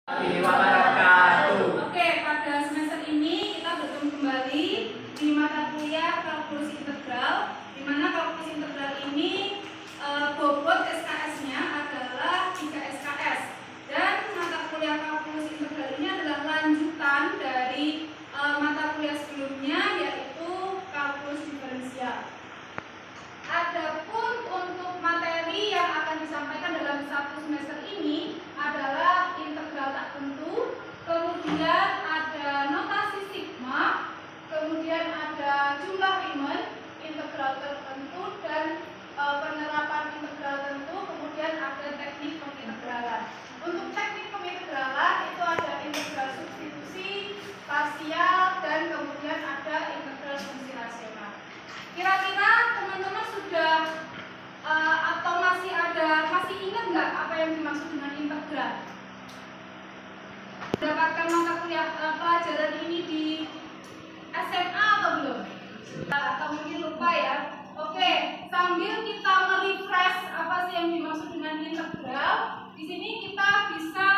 Wabarakatuh. Oke, pada semester ini kita bertemu kembali di mata kuliah kalkulus integral, di mana kalkulus integral ini bobot SKS-nya adalah 3 SKS, dan mata kuliah kalkulus integral ini adalah lanjutan dari mata kuliah sebelumnya, yaitu kalkulus diferensial. Adapun untuk materi yang akan disampaikan dalam satu semester ini adalah integral tak tentu, kemudian ada notasi sigma, kemudian ada jumlah Riemann, integral tertentu, dan penerapan integral tentu, kemudian ada teknik pengintegralan. Untuk teknik pengintegralan itu ada integral substitusi, parsial, dan kemudian ada integral fungsi rasional. Kira-kira teman-teman sudah atau masih ingat nggak apa yang dimaksud dengan integral? Mendapatkan mata kuliah pelajaran ini di SMA atau belum? Atau mungkin lupa ya. Oke, sambil kita merefresh apa sih yang dimaksud dengan integral, di sini kita bisa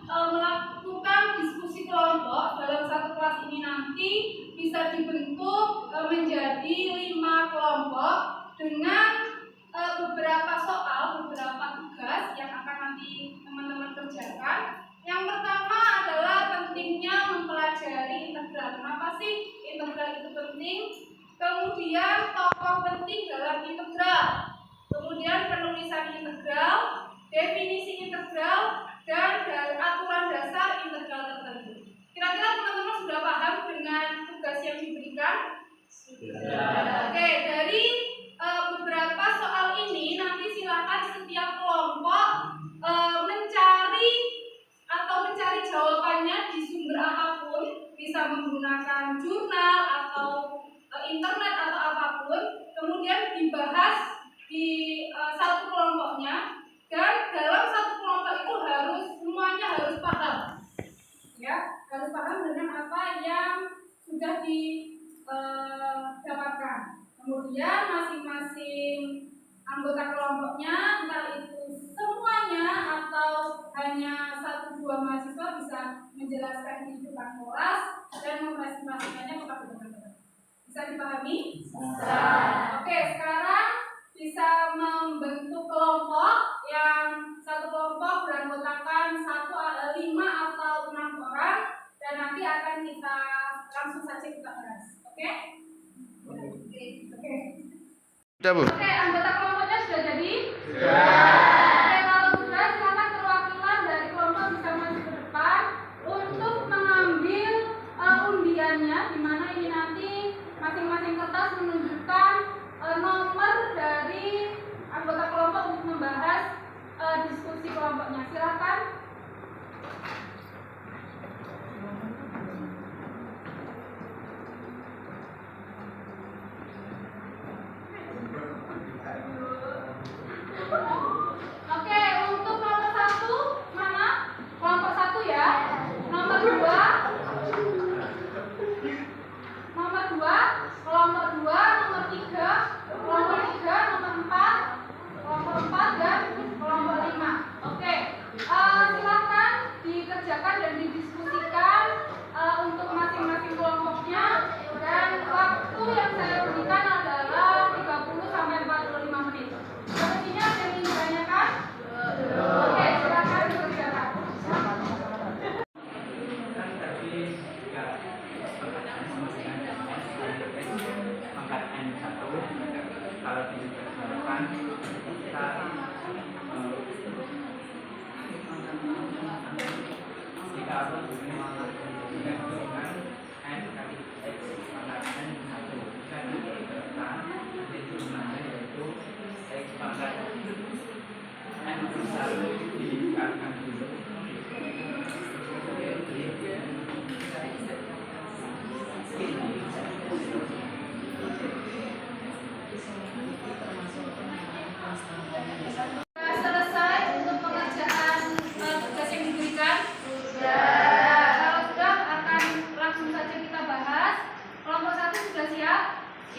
melakukan diskusi kelompok. Dalam satu kelas ini nanti bisa dibentuk menjadi 5 kelompok dengan beberapa soal, beberapa tugas yang akan nanti teman-teman kerjakan. Yang pertama adalah pentingnya mempelajari integral. Kenapa sih integral itu penting? Kemudian tokoh penting dalam integral, kemudian penulisan integral, definisi integral, dan aturan dasar integral tertentu. Kira-kira teman-teman sudah paham dengan tugas yang diberikan? Sudah. Oke, dari beberapa soal ini nanti silakan setiap kelompok mencari jawabannya di sumber apapun, bisa menggunakan jurnal atau internet atau apapun, kemudian dibahas di satu kelompoknya, dan dalam satu kelompok itu semuanya harus paham, ya, harus paham dengan apa yang sudah didapatkan. Kemudian masing-masing anggota kelompoknya, entah itu semuanya atau hanya 1-2 mahasiswa, bisa menjelaskan kehidupan kelas dan mempresentasikannya kepada teman-teman. Bisa dipahami? Bisa. Oke, sekarang bisa membentuk kelompok yang satu kelompok beranggotakan 5 atau 6 orang, dan nanti akan kita langsung saja kita bahas. Oke? Oke. Oke, anggota kelompoknya sudah jadi? Sudah. Oke, kalau sudah, silakan perwakilan dari kelompok bisa maju ke depan untuk mengambil undiannya, di mana ini nanti masing-masing kertas menunjukkan nomor dari anggota kelompok untuk membahas diskusi kelompoknya. Silakan. Oke, untuk nomor 1 mana? Kelompok 1 ya. Nomor 2, kelompok 2, nomor 3, kelompok 3, nomor 4, kelompok 4, dan kelompok 5. Oke, silakan dikerjakan dan didiskusikan untuk masing-masing kelompoknya, dan waktu yang saya berikan adalah 30 sampai 45 menit. Sepertinya ada yang ingin ditanyakan? Oke, silakan dikerjakan. Pangkat N1 kalau dikerjakan kita dengan N kali X pangkat N1 bisa dikerjakan nanti jumlahnya yaitu X pangkat N1 dikalikan dulu. Selesai untuk pengerjaan tugas yang diberikan? Sudah. Kalau sudah, akan langsung saja kita bahas. Kelompok 1 sudah siap?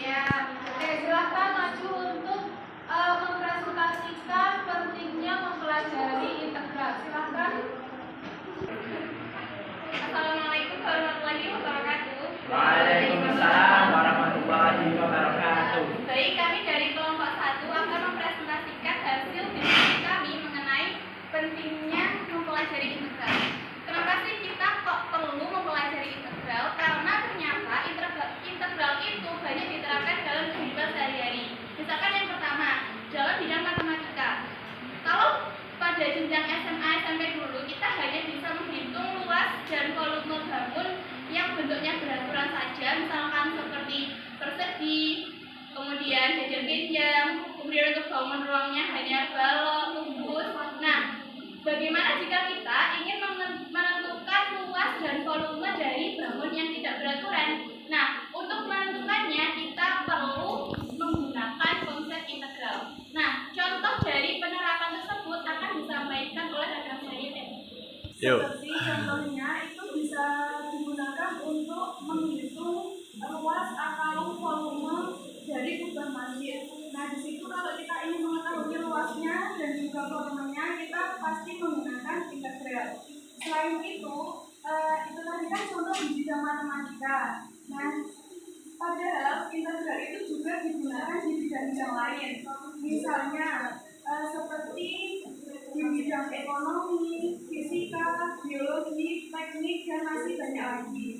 Ya. Oke, silahkan maju untuk mempresentasikan pentingnya mempelajari integral. kemudian jajar pinjam, kemudian untuk bangunan ruangnya hanya balok, tumbus. Nah, bagaimana jika kita ingin menentukan luas dan volume dari bangun yang tidak beraturan? Nah, untuk menentukannya kita perlu menggunakan konsep integral. Nah, contoh dari penerapan tersebut akan disampaikan oleh rekan saya tadi. Seperti contohnya itu bisa digunakan untuk menghitung luas atau volume dari kubah masjid. Nah, di situ kalau kita ingin mengetahui luasnya dan juga volumenya, kita pasti menggunakan integral. Selain itu tadi kan contoh di bidang matematika. Nah, padahal integral itu juga digunakan di bidang lain. Misalnya seperti di bidang ekonomi, fisika, biologi, teknik, dan masih banyak lagi.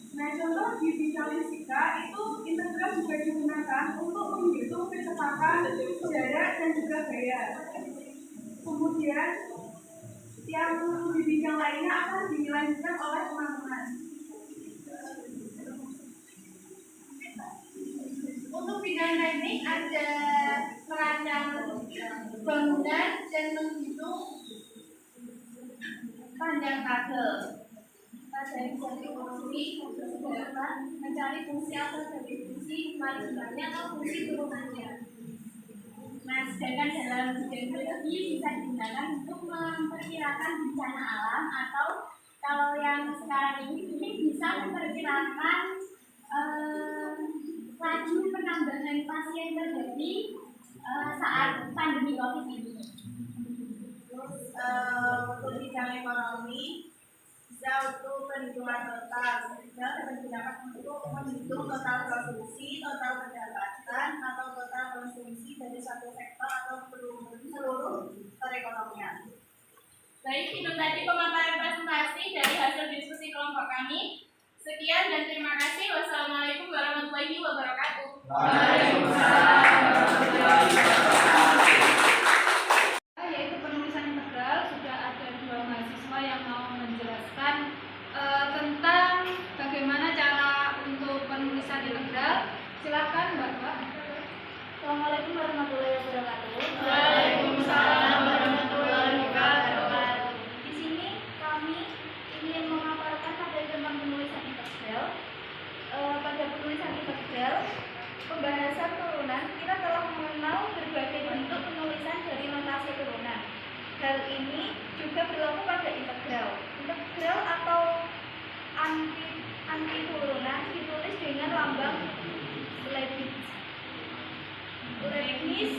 Nah, contoh di bidang fisika itu integral juga digunakan untuk menghitung kecepatan, jarak, dan juga gaya. Kemudian yang di bidang lainnya akan dilanjutkan oleh teman-teman. Untuk bidang teknik ada merancang bangunan dan menghitung panjang kabel. Dari fungsi mencari fungsi atau dari fungsi marginalnya atau fungsi turunannya. Nah, sedangkan dalam bidang biologi bisa digunakan untuk memperkirakan bencana alam atau kalau yang sekarang ini bisa memperkirakan laju penambahan pasien terjadi saat pandemi COVID ini. Terus untuk bidang ekonomi bisa untuk perhitungan total, bisa digunakan untuk menghitung total produksi, total pendapatan, atau total konsumsi dari satu sektor atau seluruh perekonomian. Baik, itu tadi pemaparan presentasi dari hasil diskusi kelompok kami. Sekian dan terima kasih. Wassalamualaikum warahmatullahi wabarakatuh. Yaitu penulisan integral. Sudah ada 2 mahasiswa yang mau menjelaskan tentang bagaimana cara untuk penulisan integral. Silakan, Mbak. Assalamualaikum warahmatullahi wabarakatuh. Waalaikumsalam warahmatullahi wabarakatuh. Di sini kami ingin memaparkan materi tentang penulisan integral. Pada penulisan integral, pembahasan turunan, kita telah mengenal berbagai bentuk penulisan dari notasi turunan. Hal ini juga berlaku pada integral. Integral atau anti turunan ditulis dengan lambang Leibniz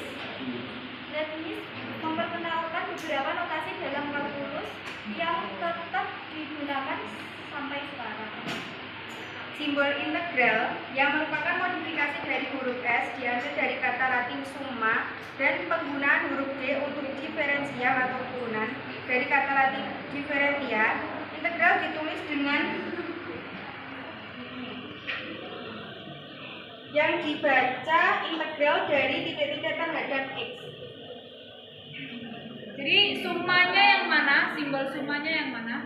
memperkenalkan beberapa notasi dalam kalkulus yang tetap digunakan sampai sekarang. Simbol integral yang merupakan modifikasi dari huruf S diambil dari kata Latin summa dan penggunaan huruf D untuk diferensial atau turunan dari kata Latin differentia. Integral ditulis dengan yang dibaca integral dari titik-titik terhadap X. Jadi summanya yang mana? Simbol summanya yang mana?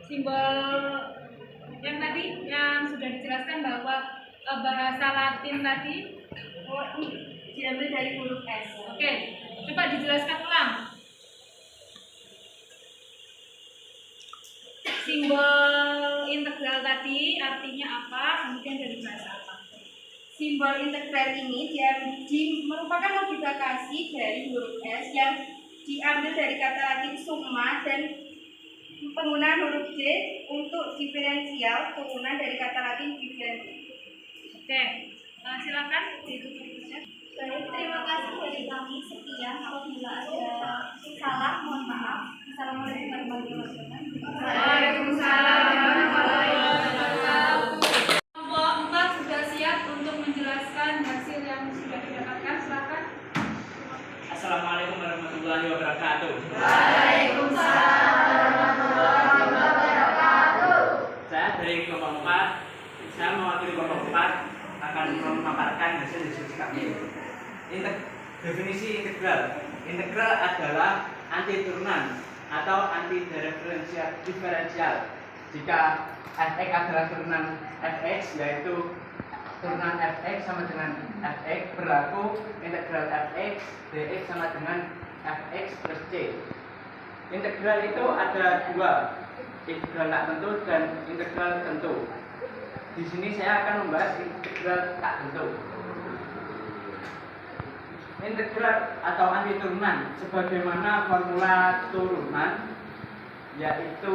Simbol yang tadi yang sudah dijelaskan bahwa bahasa Latin tadi Diambil dari huruf S. Oke, coba dijelaskan ulang. Simbol integral tadi artinya apa? Kemudian dari bahasa apa? Simbol integral ini merupakan modifikasi dari huruf S yang diambil dari kata Latin summa dan penggunaan huruf D untuk diferensial turunan dari kata Latin differentia. Oke, silakan ditutup saja. Baik, terima kasih dari kami. Sekian, apabila ada salah, mohon maaf. Assalamualaikum warahmatullahi wabarakatuh. Waalaikumsalam warahmatullahi wabarakatuh. Kelompok 4 sudah siap untuk menjelaskan hasil yang sudah didapatkan. Silakan. Assalamualaikum warahmatullahi wabarakatuh. Saya dari kelompok 4. Saya mewakili kelompok 4 akan memaparkan hasil diskusi kami. Definisi integral. Integral adalah anti turunan atau anti diferensial. Jika fx adalah turunan fx, yaitu turunan fx sama dengan fx berlaku integral fx dx sama dengan fx plus c. Integral itu ada dua, integral tak tentu dan integral tentu. Di sini saya akan membahas integral tak tentu. Integral atau anti turunan sebagaimana formula turunan, yaitu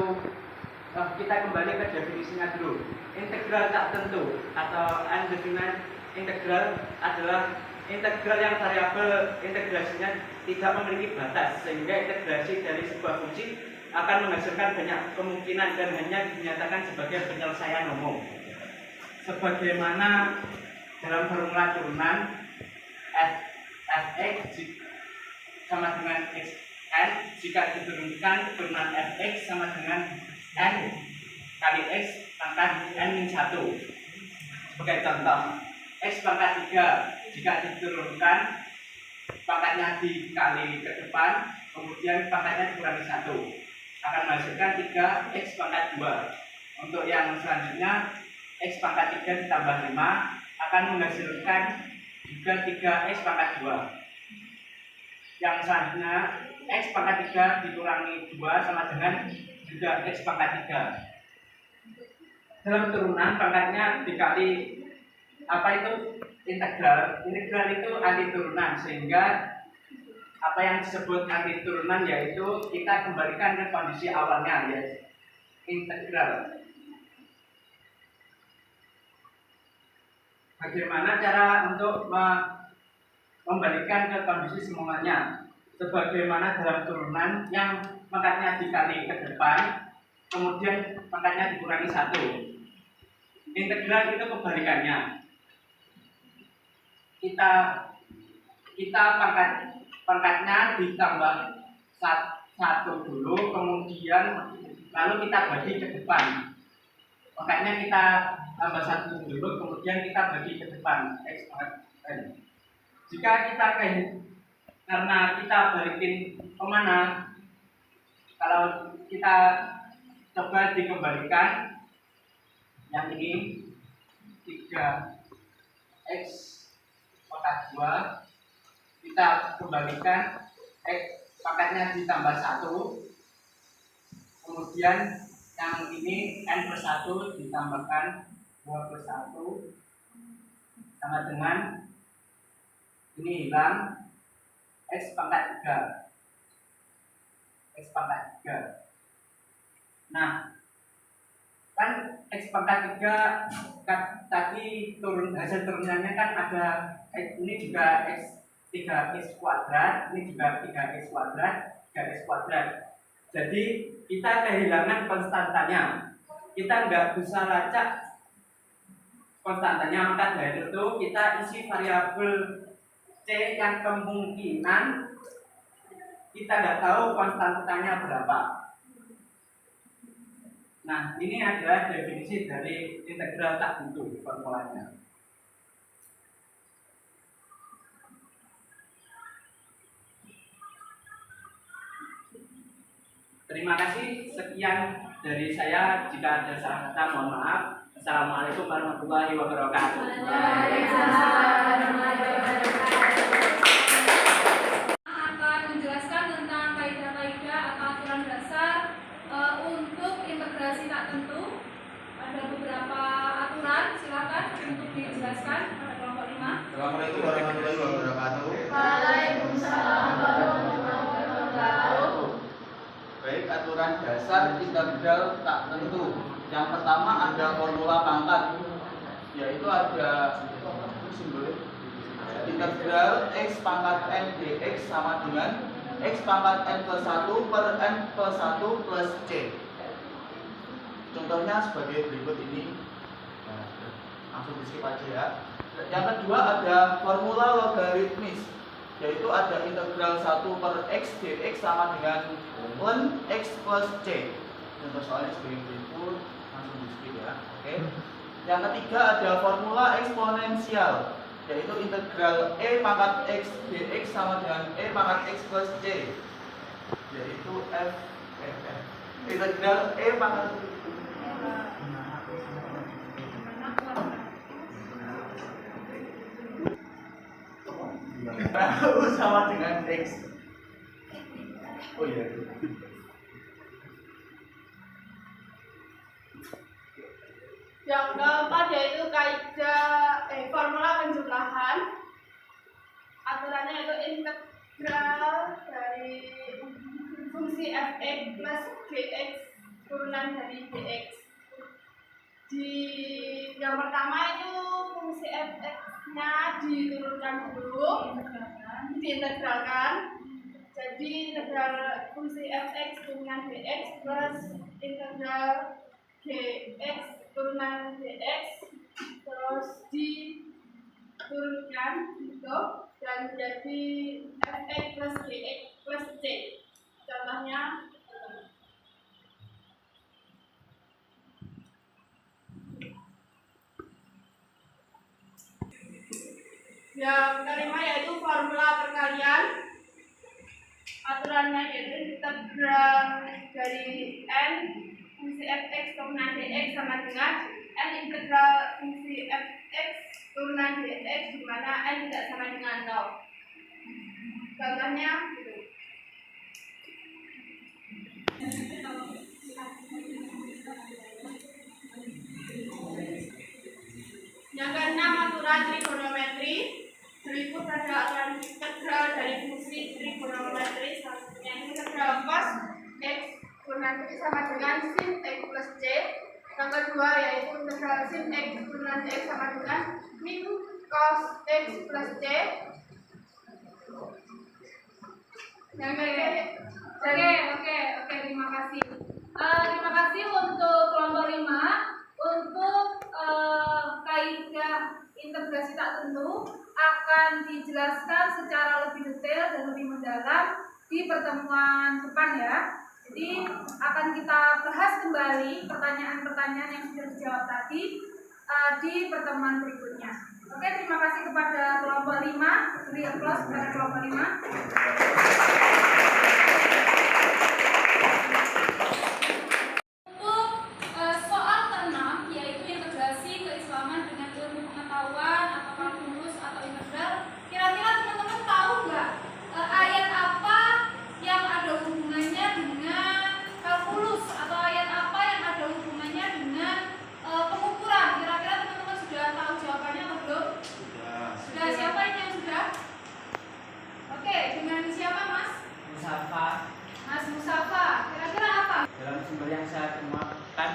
kita kembali ke definisinya dulu. Integral tak tentu atau undefined integral adalah integral yang variabel integrasinya tidak memiliki batas, sehingga integrasi dari sebuah fungsi akan menghasilkan banyak kemungkinan dan hanya dinyatakan sebagai penyelesaian umum. Sebagaimana dalam formula turunan fx sama dengan xn jika diturunkan turunan fx sama dengan n kali x pangkat n-1. Sebagai contoh, x pangkat 3 jika diturunkan pangkatnya dikali ke depan, kemudian pangkatnya dikurangi 1 akan menghasilkan 3x pangkat 2. Untuk yang selanjutnya, x pangkat 3 ditambah 5 akan menghasilkan juga 3x pangkat 2. Yang selanjutnya, x pangkat 3 dikurangi 2 sama dengan juga x pangkat 3. Dalam turunan pangkatnya dikali apa itu integral. Integral itu anti turunan, sehingga apa yang disebut anti turunan yaitu kita kembalikan ke kondisi awalnya, yaitu integral. Bagaimana cara untuk membalikan ke kondisi semulanya? Sebagaimana dalam turunan yang pangkatnya dikali ke depan, kemudian pangkatnya dikurangi 1. Integral itu kebalikannya. Kita pangkatnya ditambah 1 dulu, kemudian lalu kita bagi ke depan. Pangkatnya kita tambah 1 dulu, kemudian kita bagi ke depan x pangkat n. Jika kita karena kita balikin kemana? Kalau kita coba dikembalikan yang ini 3x pangkat 2, kita kembalikan x pangkatnya ditambah 1, kemudian yang ini n plus 1 ditambahkan 2 plus 1 sama dengan ini hilang x pangkat 3. X pangkat 3. Nah, kan x pangkat 3 tadi hasil turunannya kan ada ini juga x 3x kuadrat, ini juga 3x kuadrat, 3x kuadrat. Jadi kita kehilangan konstantanya. Kita nggak bisa lacak konstantanya, maka dari itu kita isi variabel c yang kemungkinan kita nggak tahu konstantanya berapa. Nah, ini adalah definisi dari integral tak tentu formulanya. Terima kasih, sekian dari saya. Jika ada salah kata, mohon maaf. Assalamualaikum warahmatullahi wabarakatuh. Akan menjelaskan tentang kaidah-kaidah atau aturan dasar untuk integrasi tak tentu. Ada beberapa aturan, silakan untuk dijelaskan pada kelompok 5. Assalamualaikum warahmatullahi wabarakatuh. Waalaikumsalam warahmatullahi wabarakatuh. Baik, aturan dasar integral tak tentu. Yang pertama ada formula pangkat, yaitu ada simbol integral x pangkat n dx sama dengan x pangkat n plus 1 per n plus 1 plus c. Contohnya sebagai berikut ini. Nah, langsung di skip aja ya. Yang kedua ada formula logaritmis, yaitu ada integral 1 per x dx sama dengan ln x plus c. Contoh soalnya sebagai berikut, langsung di skip ya. Oke. Yang ketiga ada formula eksponensial, yaitu integral e pangkat x dx sama dengan e pangkat x plus c, yaitu integral e pangkat sama dengan X. Oh iya. Yang keempat yaitu kaidah formula penjumlahan. Aturannya yaitu integral dari fungsi fx plus gx turunan dari dx. Di yang pertama itu fungsi fx-nya diturunkan dulu, diintegralkan. Jadi integral fungsi fx turunan dx plus integral gx turunan dx terus diturunkan gitu dan jadi fx plus gx plus c. Contohnya yang kelima yaitu formula perkalian. Aturannya yaitu integral dari n fungsi fx turunan dx sama dengan n integral fungsi fx turunan dx di mana n tidak sama dengan 0. Contohnya gitu. Yang keenam aturan trigonometri. Berikut ada aturan integral dari fungsi trigonometri. Yang integral cos x turunan x sama dengan sin x plus c. Yang kedua yaitu integral sin x turunan x sama dengan min cos x plus c. Yang ketiga, Oke, terima kasih. Terima kasih untuk kelompok 5 untuk kaidah integrasi tak tentu akan dijelaskan secara lebih detail dan lebih mendalam di pertemuan depan ya. Jadi akan kita bahas kembali pertanyaan-pertanyaan yang sudah dijawab tadi di pertemuan berikutnya. Oke, terima kasih kepada kelompok 5. Beri aplaus kepada kelompok 5.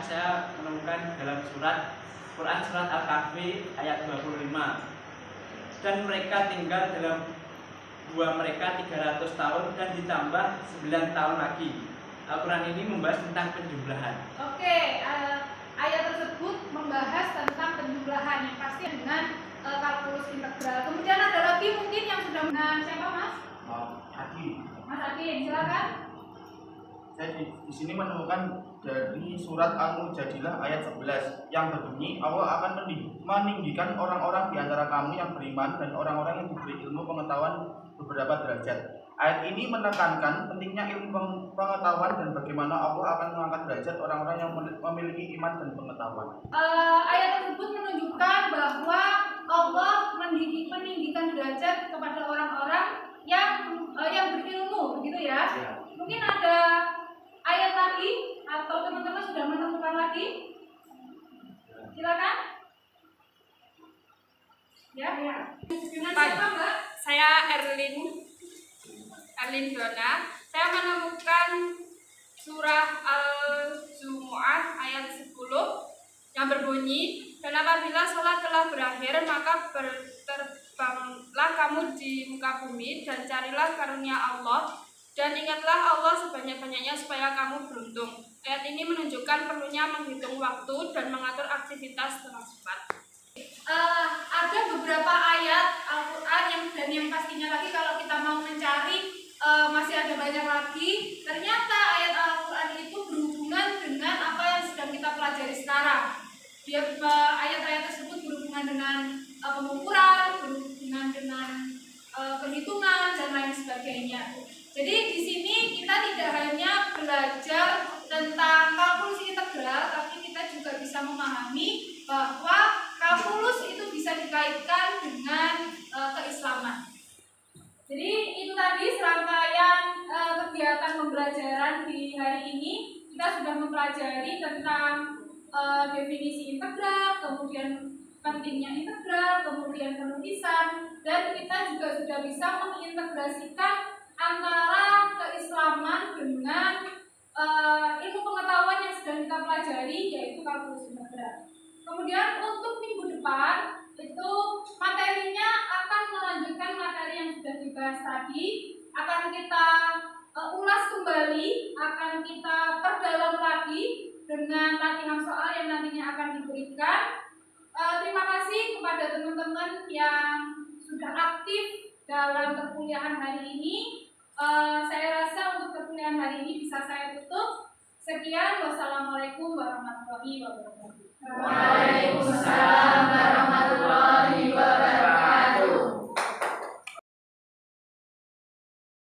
Saya menemukan dalam Quran surat Al-Kahfi ayat 25. Dan mereka tinggal dalam gua mereka 300 tahun dan ditambah 9 tahun lagi. Al-Quran ini membahas tentang penjumlahan. Oke, ayat tersebut membahas tentang penjumlahan yang pasti dengan kalkulus integral. Kemudian ada lagi mungkin yang sudah dengan siapa Mas? Mas Adi, silakan. Saya di sini menemukan dari surat Al-Mujadilah ayat 11 yang berbunyi, Allah akan meninggikan orang-orang di antara kamu yang beriman dan orang-orang yang diberi ilmu pengetahuan beberapa derajat. Ayat ini menekankan pentingnya ilmu pengetahuan dan bagaimana Allah akan mengangkat derajat orang-orang yang memiliki iman dan pengetahuan. Ayat tersebut menunjukkan bahwa Allah meninggikan derajat kepada orang-orang yang berilmu, begitu ya. Mungkin ada ayat lagi atau teman-teman sudah menemukan lagi? Silakan. Ya. Dengan siapa Mbak? Saya Erlin Dona. Saya menemukan surah Al-Jumu'ah ayat 10 yang berbunyi, dan apabila sholat telah berakhir maka terbanglah kamu di muka bumi dan carilah karunia Allah dan ingatlah Allah sebanyak-banyaknya supaya kamu beruntung. Ayat ini menunjukkan perlunya menghitung waktu dan mengatur aktivitas dengan cepat. Ada beberapa ayat Al-Quran yang pastinya lagi kalau kita mau mencari masih ada banyak lagi. Ternyata ayat Al-Quran itu berhubungan dengan apa yang sedang kita pelajari sekarang. Ayat-ayat tersebut berhubungan dengan pengukuran, berhubungan dengan perhitungan dan lain sebagainya. Jadi di sini kita tidak hanya belajar tentang kalkulus integral, tapi kita juga bisa memahami bahwa kalkulus itu bisa dikaitkan dengan keislaman. Jadi sudah mempelajari tentang definisi integral, kemudian pentingnya integral, kemudian penulisan, dan kita juga sudah bisa mengintegrasikan antara keislaman dengan ilmu pengetahuan yang sedang kita pelajari, yaitu kalkulus integral. Kemudian untuk minggu depan itu materinya akan melanjutkan materi yang sudah dibahas tadi, akan kita ulas kembali, akan kita perdalam lagi dengan latihan soal yang nantinya akan diberikan. Terima kasih kepada teman-teman yang sudah aktif dalam perkuliahan hari ini. Saya rasa untuk perkuliahan hari ini bisa saya tutup. Sekian, wassalamualaikum warahmatullahi wabarakatuh. Waalaikumsalam warahmatullahi wabarakatuh.